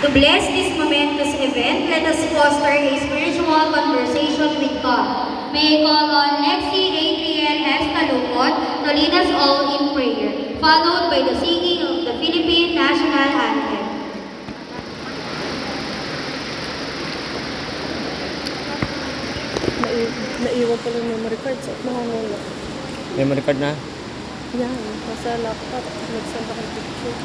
To bless this momentous event, let us foster a spiritual conversation with God. May I call on Lexi Adrian S. Talukot to lead us all in prayer, followed by the singing of the Philippine National Anthem. Naiwan pala yung memory card sa mga nula. Memory card na? Yan, nasa laptop. Nagsend ako ng picture.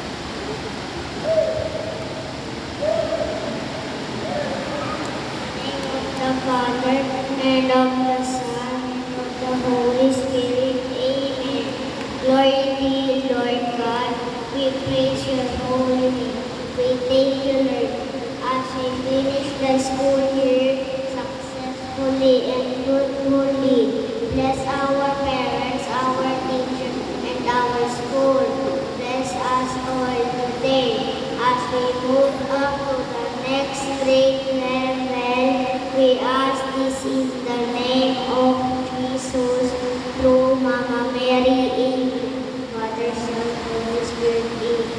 The Father, and of the Son, and of the Holy Spirit. Amen. Glory to you, Lord God. We praise your holy name. We thank you, Lord, as we finish the school year successfully and fruitfully. Bless our parents, our teachers, and our school. Bless us all today as we move up to the next grade level. We ask this in the name of Jesus through Mama Mary in Father, Son, Holy Spirit. Amen.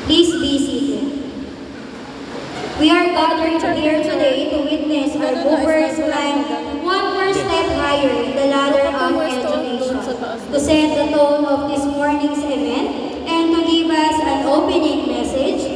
Please be seated. We are gathered here today to witness our movers climb one more step higher in the ladder of education, to set the tone of this morning's event, and to give us an opening message